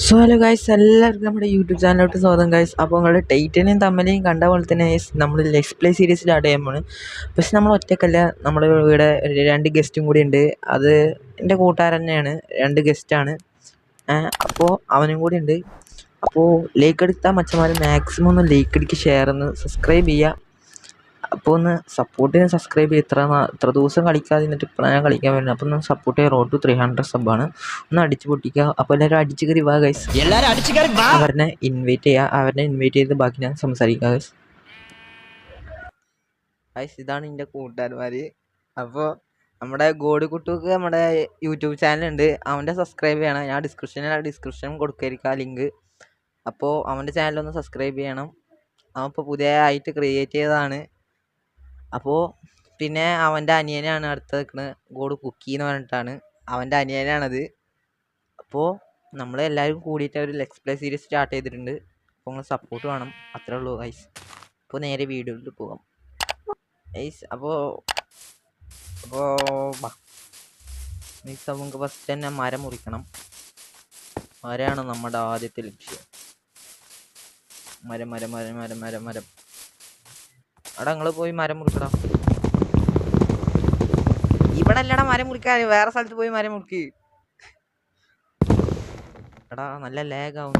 So hello guys, എല്ലാവർക്കും നമ്മുടെ YouTube ചാനലിലോട്ട് സ്വാഗതം ഗൈസ്. അപ്പോൾ നിങ്ങളുടെ ടൈറ്റനെയും തമ്മിലെയും കണ്ട പോലെ തന്നെ നമ്മൾ ലെറ്റ്സ് പ്ലേ സീരീസ് സ്റ്റാർട്ട് ചെയ്യാൻ പോണ്. പക്ഷെ നമ്മൾ ഒറ്റക്കല്ല, നമ്മൾ ഇവിടെ രണ്ട് ഗസ്റ്റും കൂടി ഉണ്ട്. അത് എൻ്റെ കൂട്ടുകാരൻ തന്നെയാണ്, രണ്ട് ഗസ്റ്റാണ്. അപ്പോൾ അവനും കൂടി ഉണ്ട്. അപ്പോൾ ലൈക്ക് എടുത്താൽ മച്ചന്മാർ മാക്സിമം ഒന്ന് ലൈക്ക് അടിക്ക്, ഷെയർ ഒന്ന് സബ്സ്ക്രൈബ് ചെയ്യുക. അപ്പോൾ ഒന്ന് സപ്പോർട്ട് ചെയ്യാൻ സബ്സ്ക്രൈബ് ചെയ്യുക. ഇത്ര ദിവസം കളിക്കാതെ നിന്നിട്ട് ഇപ്പോഴാണ് ഞാൻ കളിക്കാൻ വരുന്നത്. അപ്പോൾ ഒന്ന് സപ്പോർട്ട് ചെയ്യുക. റോഡ് ടു 300 സബ്ബാണ്. ഒന്ന് അടിച്ച് പൊട്ടിക്കുക. അപ്പോൾ എല്ലാവരും അടിച്ച് കയറി വാ ഗൈസ്. അവരെ ഇൻവൈറ്റ് ചെയ്ത് ബാക്കി ഞാൻ സംസാരിക്കാം ഗൈസ്. ഗൈസ്, ഇതാണ് എൻ്റെ കൂട്ടുകാരന്മാർ. അപ്പോൾ നമ്മുടെ ഗോഡ് കുട്ടുക്ക് നമ്മുടെ യൂട്യൂബ് ചാനലുണ്ട്, അവൻ്റെ സബ്സ്ക്രൈബ് ചെയ്യണം. ഞാൻ ഡിസ്ക്രിപ്ഷൻ കൊടുക്കായിരിക്കും ആ ലിങ്ക്. അപ്പോൾ അവൻ്റെ ചാനലൊന്ന് സബ്സ്ക്രൈബ് ചെയ്യണം. അവൻ ഇപ്പോൾ പുതിയതായിട്ട് ക്രിയേറ്റ് ചെയ്തതാണ്. അപ്പോൾ പിന്നെ അവൻ്റെ അനിയനാണ് അടുത്ത് നിൽക്കുന്നത്, ഗോഡ് കുക്കി എന്ന് പറഞ്ഞിട്ടാണ് അവൻ്റെ അനിയനാണത്. അപ്പോൾ നമ്മളെല്ലാവരും കൂടിയിട്ട് ഒരു ലെറ്റ്സ് പ്ലേ സീരീസ് സ്റ്റാർട്ട് ചെയ്തിട്ടുണ്ട്. അപ്പോൾ നിങ്ങൾ സപ്പോർട്ട് വേണം, അത്രേ ഉള്ളൂ ഗൈസ്. അപ്പോൾ നേരെ വീഡിയോയിൽ പോകാം ഗൈസ്. അപ്പോൾ നമുക്ക് ഫസ്റ്റ് തന്നെ മരം മുറിക്കണം. മരമാണ് നമ്മുടെ ആദ്യത്തെ ലക്ഷ്യം. മരം മരം മരം മരം മരം മരം അവിടെ നിങ്ങൾ പോയി മരം മുറിക്കടാ. ഇവിടെ അല്ലടാ മരം മുറിക്കാൻ, വേറെ സ്ഥലത്ത് പോയി മരം മുറിക്ക്. എടാ നല്ല ലാഗ് ആവും.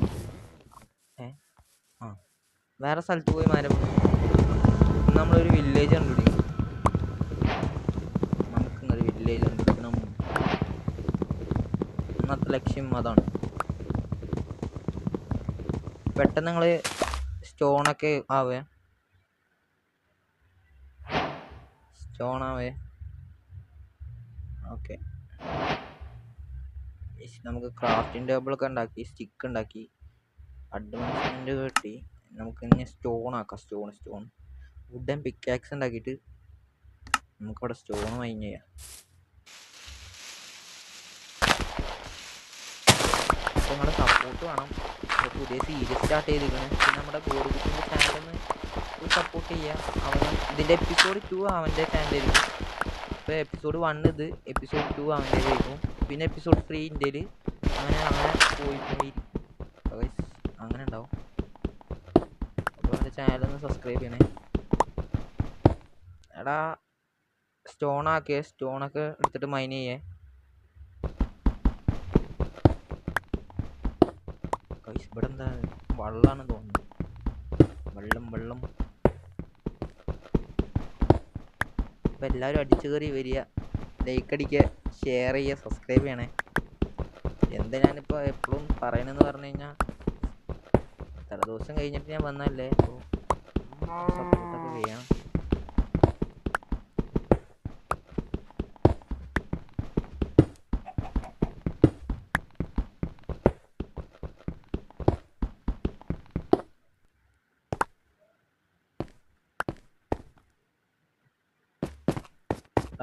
വേറെ സ്ഥലത്ത് പോയി മരം. നമ്മളൊരു വില്ലേജ് കണ്ടുപിടിക്കും. നമുക്കിന്നൊരു വില്ലേജ് കണ്ടുപിടിക്കണം. ഇന്നത്തെ ലക്ഷ്യം അതാണ്. പെട്ടെന്ന് നിങ്ങൾ സ്റ്റോണൊക്കെ ആവേ. ഓക്കെ, നമുക്ക് ക്രാഫ്റ്റിംഗ് ടേബിളൊക്കെ ഉണ്ടാക്കി, സ്റ്റിക്ക് ഉണ്ടാക്കി, അഡ്വാൻസ്മെന്റ് കിട്ടി. നമുക്ക് ഇനി സ്റ്റോൺ ആക്കാം. സ്റ്റോൺ വുഡൻ പിക്കാക്സ് ഉണ്ടാക്കിയിട്ട് നമുക്കവിടെ സ്റ്റോൺ മൈൻ ചെയ്യാം. അപ്പോൾ നിങ്ങളുടെ സപ്പോർട്ട് വേണം. പുതിയ സീരീസ് സ്റ്റാർട്ട് ചെയ്തിരിക്കണം. പിന്നെ നമ്മുടെ ഗോഡ് കുക്കിൻ്റെ ചാനലൊന്ന് സപ്പോർട്ട് ചെയ്യുക. ഇതിൻ്റെ എപ്പിസോഡ് 2 അവൻ്റെ ചാനലായിരിക്കും. ഇപ്പോൾ എപ്പിസോഡ് 1 ഇത്, എപ്പിസോഡ് 2 അവൻ്റെ ആയിരിക്കും. പിന്നെ എപ്പിസോഡ് 3 ഇന്ത്യയിൽ അങ്ങനെ പോയി അങ്ങനെ ഉണ്ടാവും. അപ്പോൾ എൻ്റെ ചാനലൊന്ന് സബ്സ്ക്രൈബ് ചെയ്യണേ. എടാ സ്റ്റോണൊക്കെ എടുത്തിട്ട് മൈൻ ചെയ്യേ. ഇവിടെ എന്താ വെള്ളമാണ് തോന്നുന്നു. വെള്ളം അപ്പം എല്ലാവരും അടിച്ചു കയറി വരിക, ലൈക്ക് അടിക്കുക, ഷെയർ ചെയ്യുക, സബ്സ്ക്രൈബ് ചെയ്യണേ. എന്താ ഞാനിപ്പോൾ എപ്പോഴും പറയണമെന്ന് പറഞ്ഞു കഴിഞ്ഞാൽ, ഇത്ര ദിവസം കഴിഞ്ഞിട്ട് ഞാൻ വന്നല്ലേ, അപ്പോൾ സപ്പോർട്ടൊക്കെ ചെയ്യണം.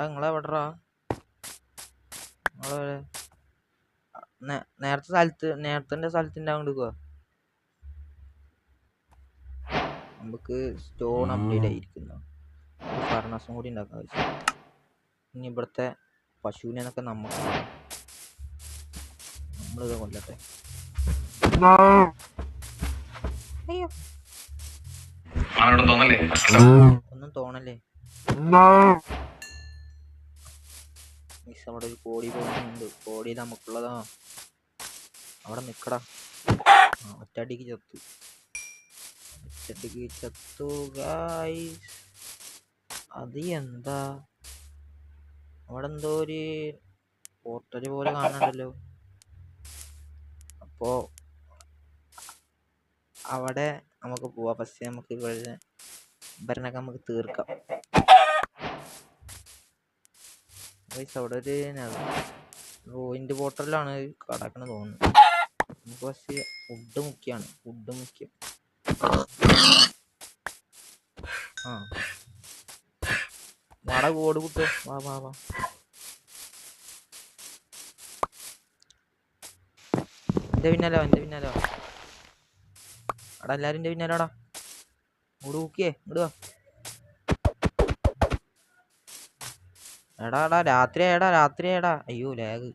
നിങ്ങളെവിടാ? നിങ്ങളെ നേരത്തെ സ്ഥലത്തിൻ്റെ അങ്ങോട്ട് പോവാ. നമുക്ക് സ്റ്റോൺ അപ്ഡേറ്റ് ആയിരിക്കുന്നു. ഫർണസും കൂടി ഉണ്ടാക്കാൻ വെച്ചു. ഇനി ഇവിടുത്തെ പശുവിനൊക്കെ നമ്മളിത് കൊല്ലട്ടെ. അയ്യോ, ഒന്നും തോന്നല്ലേ. അവിടെ ഒരു കോടി പോകുന്നുണ്ട്. കോടി നമുക്കുള്ളതാ. അവിടെ നിക്കടാ. ഒറ്റടിക്ക് ചത്തു ഗൈസ്. അത് എന്താ അവിടെ എന്തോ ഒരു പോർട്ടല് പോലെ കാണണ്ടല്ലോ. അപ്പോ അവിടെ നമുക്ക് പോവാം. പക്ഷേ നമുക്ക് ഇവരനൊക്കെ നമുക്ക് തീർക്കാം. അവിടെ ഒരു റോയിൻ്റെ പോർട്ടലിലാണ് കടക്കണ തോന്നുന്നു. നമുക്ക് പക്ഷേ ഫുഡ് മുഖ്യമാണ്. വാടക കോഡ് കിട്ടോ. വാ എൻ്റെ പിന്നാലോ. അവിടെ എല്ലാവരും എൻ്റെ പിന്നാലോടാ. ഇങ്ങോട്ട് നോക്കിയേ, ഇങ്ങോട്ട് വാ. എടാ രാത്രിയായടാ. അയ്യോ ലാഗ്,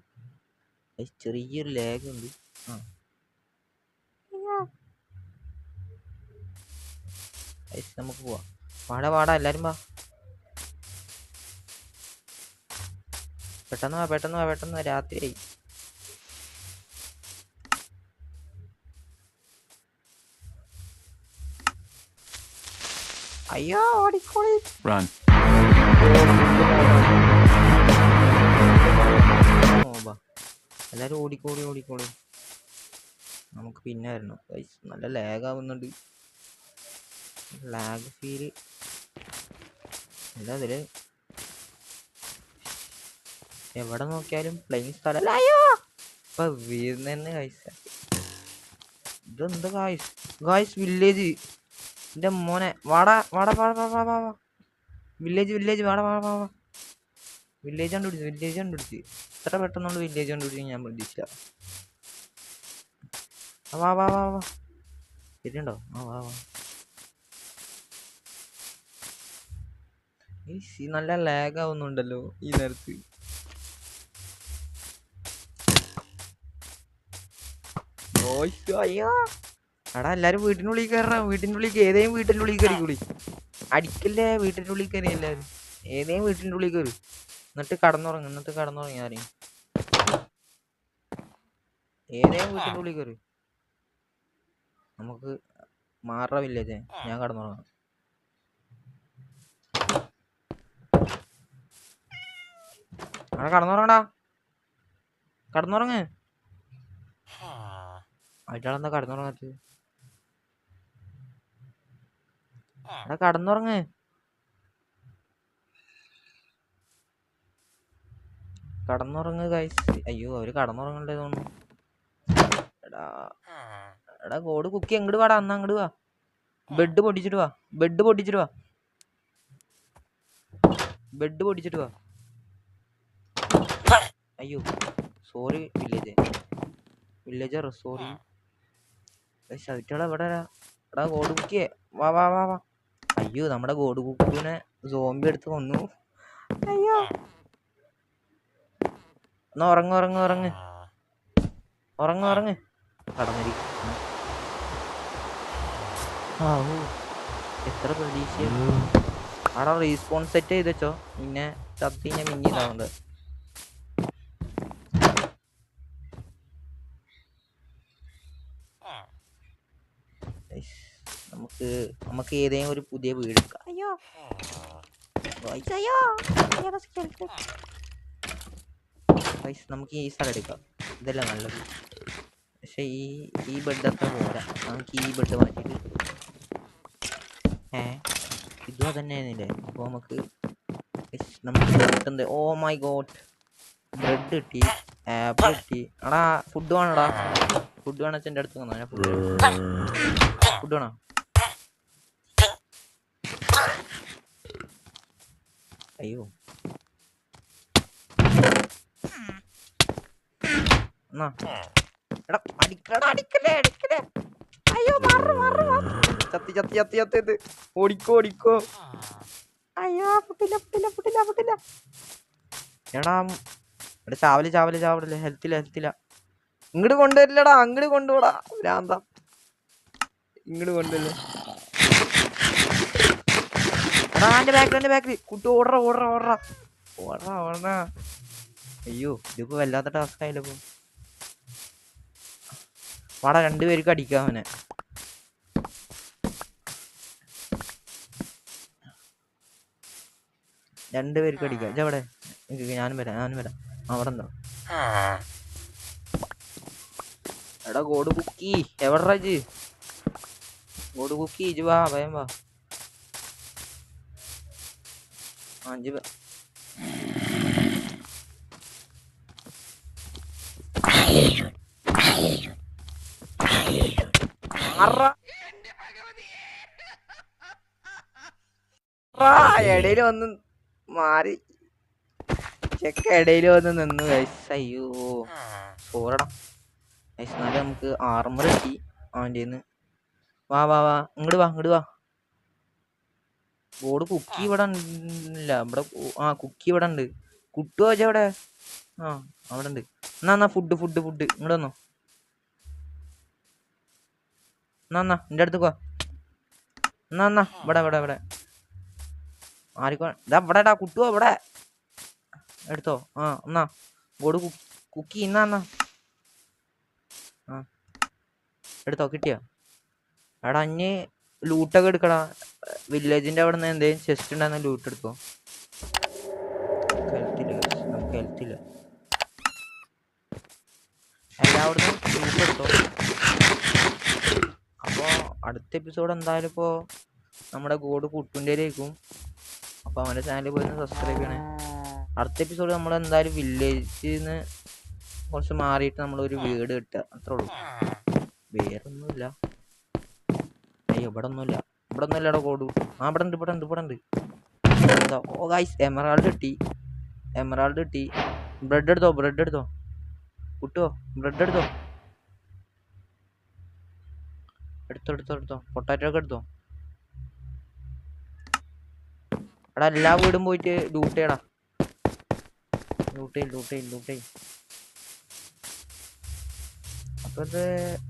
ചെറിയൊരു ലാഗ് ഉണ്ട്. ഗൈസ് നമുക്ക് പോവാം. വാടാ എല്ലാരും വാ. പെട്ടെന്ന് വാ രാത്രിയായി. അയ്യോ ഓടിക്കോളി. എല്ലാരും ഓടിക്കോളി. നമുക്ക് പിന്നെ വരണം. നല്ല ലാഗ് ആവുന്നുണ്ട്. ലാഗ് ഫീല് അല്ല അതില് എവിടെ നോക്കിയാലും പ്ലെയിൻ സ്ഥലം. ഇപ്പൊ വീഴുന്നെ ഗൈസ്. ഇതെന്താ ഗായ്സ് വില്ലേജ്. എന്റെ മോനെ വാടാ വില്ലേജ് വാടാ. വില്ലേജ് കണ്ടുപിടിച്ച് ഇത്ര പെട്ടെന്നുള്ള വില്ലേജ് കണ്ടുപിടിച്ച് ഞാൻ പ്രതീക്ഷിച്ച. വാ ശരിയുണ്ടോ? വാ ഈ നല്ല ലാഗ് ആവുന്നുണ്ടല്ലോ ഈ നേരത്ത്. അയ്യോ എടാ എല്ലാരും വീട്ടിനുള്ളിൽ കയറണം. ഏതെങ്കിലും വീട്ടിൻ്റെ ഉള്ളിൽ കയറിക്കൂടി. അടിക്കല്ലേ വീട്ടിൻ്റെ ഉള്ളിൽ കയറി എല്ലാരും. ഏതെങ്കിലും വീട്ടിൻ്റെ ഉള്ളിൽ കയറി എന്നിട്ട് കടന്നുറങ്ങി ആരെയും. ഏതെങ്കിലും വീട്ടിൻ്റെ ഉള്ളിൽ കയറി. നമുക്ക് മാറ വില്ലേജ്. ഞാൻ കടന്നുറങ്ങാം. കടന്നുറങ്ങ്. അയാളെന്താ കടന്നുറങ്ങാത്തത്? എടാ കടന്നുറങ്ങ്. ഗൈസ്. അയ്യോ അവര് കടന്നുറങ്ങണ്ടേ തോന്നുന്നു. എടാ കോഡ് കുക്കി എങ്ങോട്ട് വാടാ. അങ്ങോട്ട് വാ. ബെഡ് പൊട്ടിച്ചിട്ട് വാ. അയ്യോ സോറി വില്ലേജർ സോറി. എവിടെ എടാ കോഡ് കുക്കിയെ വാ. അയ്യോ നമ്മുടെ കോഡ് കുക്കിനെ സോംബി എടുത്ത് കൊന്നു. അയ്യോ എന്നാ ഉറങ്ങ്. കടന്നിരിക്കും. എത്ര പ്രതീക്ഷ. അവിടെ റീസ്പോൺസ് സെറ്റ് ചെയ്ത് വെച്ചോ. പിന്നെ ചത്തി ഞാൻ മിന്നിതാവുണ്ട്. നമുക്ക് ഏതെങ്കിലും ഒരു പുതിയ വീട് എടുക്കാം. അയ്യോ നമുക്ക് ഈ സ്ഥലം എടുക്കാം. ഇതല്ല നല്ലത്. പക്ഷെ ഈ ബെഡ് അത്ര പോരാ. നമുക്ക് ഈ ബെഡ് മാറ്റിട്ട് ഇതും അതന്നെയായിരുന്നില്ലേ. അപ്പോൾ നമുക്ക് ഓ മൈ ഗോഡ് ബ്രെഡ് കിട്ടി, ആപ്പിൾ കിട്ടി. എടാ ഫുഡ് വേണോടാ. ഫുഡ് വേണം. എൻ്റെ അടുത്ത് വന്നോ. ഞാൻ ഫുഡ് വേണോ? അയ്യോ എന്നാ എടാ അടിക്കല്ലേ. അയ്യോ ചത്തി. ഓടിക്കോ. അയ്യോ പൊട്ടില്ല. എടാ ചാവല് ഹെൽത്തില്ല. ഇങ്ങോട്ട് കൊണ്ടുവരില്ലടാ. അങ്ങോട്ട് കൊണ്ടുപോടാ. ഭ്രാന്താ ഇങ്ങോട്ട് കൊണ്ടുവരില്ല. എടാ എന്റെ ബാക്കിൽ കുട്ടി ഓടറാ. അയ്യോ ഇതിപ്പോ വല്ലാത്ത ടാസ്ക് ആയില്ലോ. ഇപ്പൊ വാടാ രണ്ടുപേർക്ക് അടിക്കാം അവനെ. രണ്ടുപേർക്ക് അടിക്കാം. ഇതെവിടെ? ഞാനും വരാം. അവിടെ ഉണ്ടോ? എടാ ഗോഡ് കുക്കി എവിടാ ഇജ്ജ്? ഗോഡ് കുക്കി ഇജ്ജ് വാ. ഭയം വാ. ഇടയില് വന്ന് മാറി. ചെക്ക ഇടയില് വന്ന് നിന്നു. അയ്യോ സോറടാ. എന്നാലും നമുക്ക് ആർമർ കിട്ടി അവൻ്റെ. വാ ഇങ്ങോട്ട് വാ. ബോർഡ് കുക്കി ഇവിടെ ഇല്ല. കുക്കി ഇവിടെ ഉണ്ട്. കുട്ടു വെച്ചാ അവിടെ. അവിടെ ഉണ്ട്. എന്നാ ഫുഡ് ഇങ്ങോട്ട് വന്നോ. എന്നാ എന്റെ അടുത്ത് വാ. എന്നാ എന്നാ ഇവിടെ ഇവിടെ ഇവിടെ ആർക്കോ ഇതാ ഇവിടെ കുട്ടുവോ ഇവിടെ എടുത്തോ. ആ എന്നാ ഗോഡ് കുക്കി എന്നാ എന്നാ ആ എടുത്തോ കിട്ടിയോ. എടാ അഞ്ഞ് ലൂട്ടൊക്കെ എടുക്കടാ. വില്ലേജിന്റെ അവിടെ നിന്ന് എന്തേലും ചെസ്റ്റ് ഉണ്ടായിരുന്ന ലൂട്ട് എടുക്കോ. ഹെൽത്തില്ല നമുക്ക് ഹെൽത്തില്ല. എല്ലാവിടുന്നും ലൂട്ട് എടുത്തോ. അപ്പോൾ അടുത്ത എപ്പിസോഡ് എന്തായാലും ഇപ്പോൾ നമ്മുടെ ഗോഡ് കുട്ടുൻ്റെയിലേക്കും. അപ്പോൾ അവൻ്റെ ചാനൽ പോയി സബ്സ്ക്രൈബ് ചെയ്യണേ. അടുത്ത എപ്പിസോഡ് നമ്മൾ എന്തായാലും വില്ലേജിൽ നിന്ന് കുറച്ച് മാറിയിട്ട് നമ്മളൊരു വീട് കിട്ടുക അത്രേ ഉള്ളൂ. വേറൊന്നുമില്ല. അയ്യോ ഇവിടെ ഒന്നുമില്ല. ഇവിടെ ഒന്നുമില്ലടാ ഗോഡ്. ആ ഇവിടെ ഉണ്ട് ഇവിടെ ഉണ്ട് ഇവിടെ ഉണ്ട്. എന്താ ഓ ഗൈസ് എമറാൾഡ് കിട്ടി. എമറാൾഡ് കിട്ടി. ബ്രെഡ് എടുത്തോ ബ്രെഡ് എടുത്തോ കുട്ടോ. ബ്രെഡ് എടുത്തോ. എടുത്തോ എടുത്തോ എടുത്തോ. പൊട്ടാറ്റോ ഒക്കെ എടുത്തോ. എടാ എല്ലാ വീടും പോയിട്ട് ലൂട്ട് ചെയ്യടാ. ലൂട്ട് ചെയ്യും ലൂട്ട് ചെയ്യും ലൂട്ട് ചെയ്യും. അപ്പോൾ ഇത്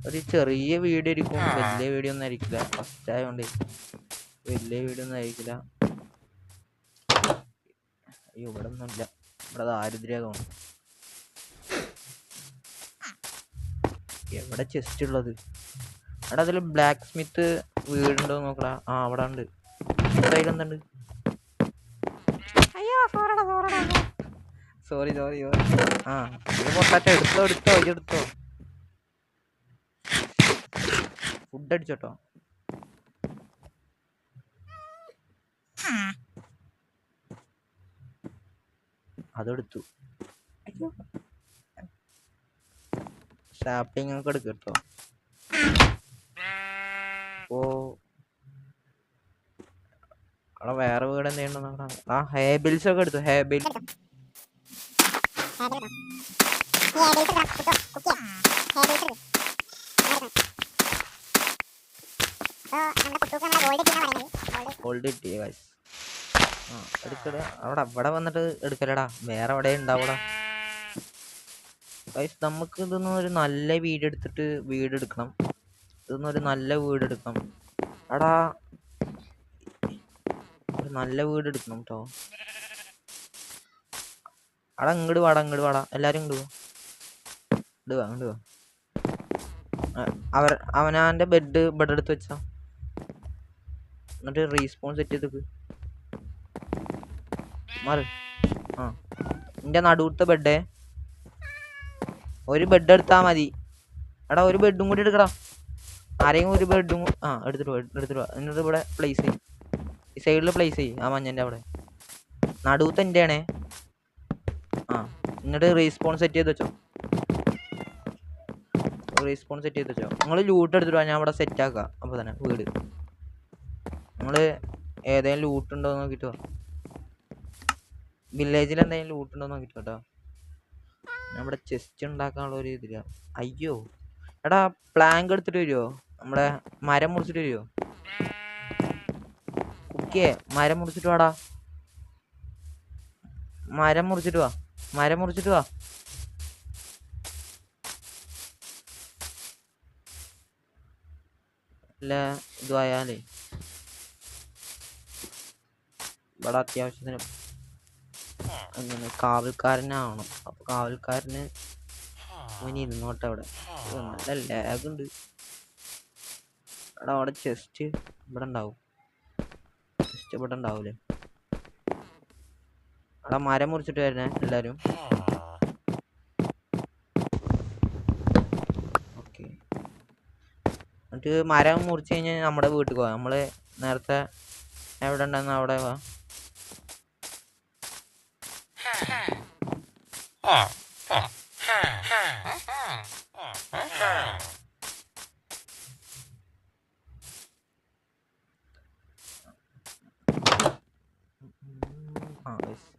ഒരു ചെറിയ വീഡിയോ ആയിരിക്കും. വലിയ വീഡിയോ ഒന്നും ആയിരിക്കില്ല. ഫസ്റ്റ് ആയതുകൊണ്ട് വലിയ വീഡിയോ ഒന്നും ആയിരിക്കില്ല. അയ്യോ ഇവിടെ ഒന്നുമില്ല. ഇവിടെ ദാരിദ്ര്യമാണ്. എവിടെ ചെസ്റ്റ് ഉള്ളത്. എടാ അതിൽ ബ്ലാക്ക് സ്മിത്ത് വീടുണ്ടോ നോക്കടാ. ആ അവിടെ ഉണ്ട്. എന്തുണ്ട്. അയ്യോ സോറി സോറി സോറി. ആ ഇത് പൊട്ടാറ്റോ എടുത്തോ എടുത്തോ ഇതെടുത്തോ. ഫുഡ് അടിച്ചോട്ടോ. അതെടുത്തു. ഷാപ്പിംഗ് ഒക്കെ എടുക്കും കേട്ടോ. ഓ അവിടെ വേറെ വീട് എന്തെയ്യണ്ടോ. ആ ഹേബിൾസ് ഒക്കെ എടുത്തു. ഹേബിൾ ഗോൾഡ് കിട്ടിയ ഗൈസ്. ആ എടുക്കട. അവിടെ അവിടെ വന്നിട്ട് എടുക്കലടാ. വേറെ എവിടെ ഉണ്ടാവൂടാ ഗൈസ്. നമുക്ക് ഇതൊന്നും ഒരു നല്ല വീട് എടുത്തിട്ട് വീട് എടുക്കണം. ഇതൊന്നും ഒരു നല്ല വീട് എടുക്കണം. എടാ ഒരു നല്ല വീട് എടുക്കണം കേട്ടോ. അവിടെ ഇങ്ങോട്ട് വാടാ ഇങ്ങോട്ട് വാടാ. എല്ലാരും ഇങ്ങോട്ട് വാ ഇങ്ങോട്ട് വാ. അവനാൻ്റെ ബെഡ് എടുത്ത് വെച്ചാ. എന്നിട്ട് റീസ്പോൺ സെറ്റ് ചെയ്തേക്ക്. മാറ്. ആ എൻ്റെ നടുവത്തെ ബെഡേ. ഒരു ബെഡ് എടുത്താൽ മതി. എടാ ഒരു ബെഡും കൂടി എടുക്കടാ. ആരെങ്കിലും ഒരു ബെഡും എടുത്തിട്ട് എടുത്തിട്ട് എന്നിട്ട് ഇവിടെ പ്ലേസ് ചെയ്യും. ഈ സൈഡിൽ പ്ലേസ് ചെയ്യും. ആ മഞ്ഞൻ്റെ അവിടെ നടുവത്തെ എൻ്റെ ആണേ. ആ എന്നിട്ട് റീസ്പോൺ സെറ്റ് ചെയ്ത് വെച്ചോ. റീസ്പോൺ സെറ്റ് ചെയ്ത് വെച്ചോ. നിങ്ങൾ ലൂട്ട് എടുത്തിട്ട് ഞാൻ ഇവിടെ സെറ്റ് ആക്കാം. അപ്പോൾ തന്നെ വീട് നിങ്ങൾ ഏതെങ്കിലും ലൂട്ട് ഉണ്ടോ എന്ന് നോക്കിയിട്ട് വാ. വില്ലേജിൽ എന്തെങ്കിലും ലൂട്ട് ഉണ്ടോ എന്ന് നോക്കിയിട്ട് കേട്ടോ. ഞാൻ ഇവിടെ ചെസ്റ്റ് ഉണ്ടാക്കാനുള്ള ഒരു ഇതില്ല. അയ്യോ എടാ പ്ലാങ്ക് എടുത്തിട്ട് വരുമോ. നമ്മുടെ മരം മുറിച്ചിട്ട് വരുമോ. കുക്കിയേ മരം മുറിച്ചിട്ട് വാടാ. മരം മുറിച്ചിട്ട് വാ. മരം മുറിച്ചിട്ട് വാ. അല്ല ഇതായാലേ ഇവിടെ അത്യാവശ്യത്തിന് അങ്ങനെ കാവൽക്കാരനാവണം. അപ്പൊ കാവൽക്കാരന് അവന് ഇരുന്നോട്ടെ അവിടെ. നല്ല ലാഗ് ഉണ്ട്. എടാ അവിടെ ചെസ്റ്റ് ഇവിടെ ഉണ്ടാവും. ചെസ്റ്റ് ഇവിടെ ഉണ്ടാവൂലേ. എടാ മരം മുറിച്ചിട്ട് വരണേ എല്ലാരും. ഓക്കെ എന്നിട്ട് മരം മുറിച്ച് കഴിഞ്ഞാൽ നമ്മുടെ വീട്ടിൽ പോവാം. നമ്മള് നേരത്തെ എവിടെ ഉണ്ടെന്ന് അവിടെ വാ.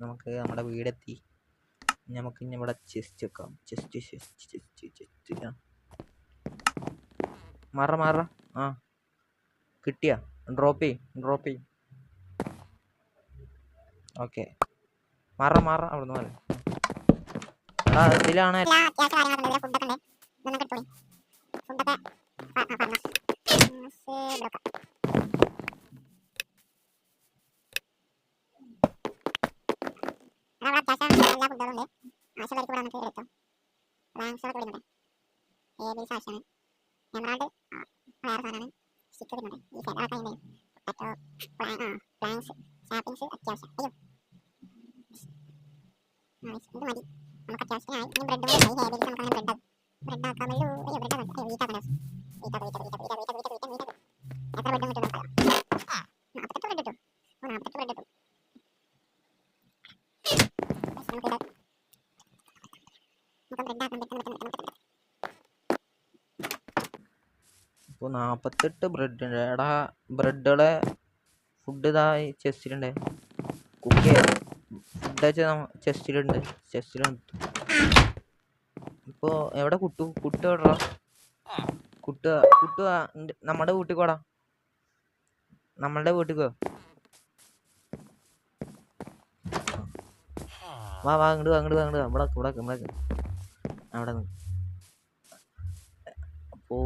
നമുക്ക് നമ്മുടെ വീടെത്തി. നമുക്ക് ഇനി ഇവിടെ ചെസ്റ്റ് വെക്കാം. ചെസ്റ്റ് മാറ. ആ കിട്ടിയ ഡ്രോപ്പ് ചെയ്യും. ഓക്കെ മാറ അവിടുന്ന് മാറി. എടാ ഇതിലാണ് വന്നിട്ട് എടുത്തു. പ്ലാങ്സൊക്കെ വിടുന്നുണ്ട്. ഏബിൾസ് ആവശ്യമാണ്. എമറാൾഡ് വേറെ സാധനമാണ്. സ്റ്റിക്ക് വരുന്നുണ്ട്. ഈ ഫെദറൊക്കെ ഉണ്ട്. പൊട്ടാറ്റോ പ്ലാങ്സ് സാപ്പിങ്സ് അത്യാവശ്യം. അയ്യോ ഇത് മതി. നമുക്ക് അത്യാവശ്യത്തിനായി. ഇനി ബ്രെഡ് കൂടി ആയി. ഏബിൾസ് നമുക്ക് അങ്ങനെ ബ്രെഡ് ആക്കാമല്ലോ. അയ്യോ ബ്രെഡ് ആക്കാം. അയ്യോ വീട്ടാക്കണം. എത്ര ബ്രെഡ് കിട്ടും നോക്കാം. 48 ബ്രെഡ് കിട്ടും. 48 ബ്രെഡ് കിട്ടും. ഇപ്പോൾ 48 ബ്രെഡ് ഉണ്ട്. എടാ ബ്രെഡുകളെ ഫുഡ് ഇതാ ചെസ്റ്റിലുണ്ട്. കുക്ക് ചെയ്യാം. ഫുഡ് ചെസ്റ്റിലുണ്ട്. ഇപ്പോൾ എവിടെ കുട്ടു എവിടെടാ? കുട്ടു നമ്മുടെ വീട്ടിൽ പോടാ. നമ്മളുടെ വീട്ടിൽ പോ. വാ അങ്ങോട്ട് ഇവിടെ അവിടെ അപ്പോൾ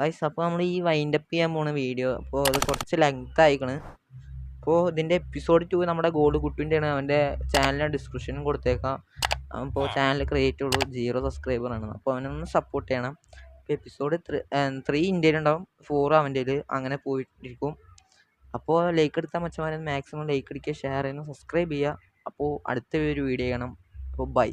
വൈസ് അപ്പോൾ നമ്മൾ ഈ വൈൻഡപ്പ് ചെയ്യാൻ പോണ വീഡിയോ. അപ്പോൾ അത് കുറച്ച് ലെങ്ത് ആയിക്കണ്. അപ്പോൾ ഇതിൻ്റെ എപ്പിസോഡ് 2 നമ്മുടെ ഗോൾഡ് കുട്ടുവിൻ്റെ ആണ്. അവൻ്റെ ചാനലിൻ്റെ ഡിസ്ക്രിപ്ഷനും കൊടുത്തേക്കാം. അപ്പോൾ ചാനൽ ക്രിയേറ്റ് ഉള്ളൂ. 0 സബ്സ്ക്രൈബറാണ്. അപ്പോൾ അവനൊന്ന് സപ്പോർട്ട് ചെയ്യണം. ഇപ്പോൾ എപ്പിസോഡ് 3 ഇന്ത്യയിൽ ഉണ്ടാവും, 4 അവൻ്റെ അങ്ങനെ പോയിട്ടിരിക്കും. അപ്പോൾ ലൈക്ക് എടുത്താൽ മച്ചമാരെ മാക്സിമം ലൈക്ക് അടിക്കുക, ഷെയർ ചെയ്യുന്നു, സബ്സ്ക്രൈബ് ചെയ്യുക. അപ്പോൾ അടുത്ത ഒരു വീഡിയോ ചെയ്യണം. അപ്പോൾ ബൈ.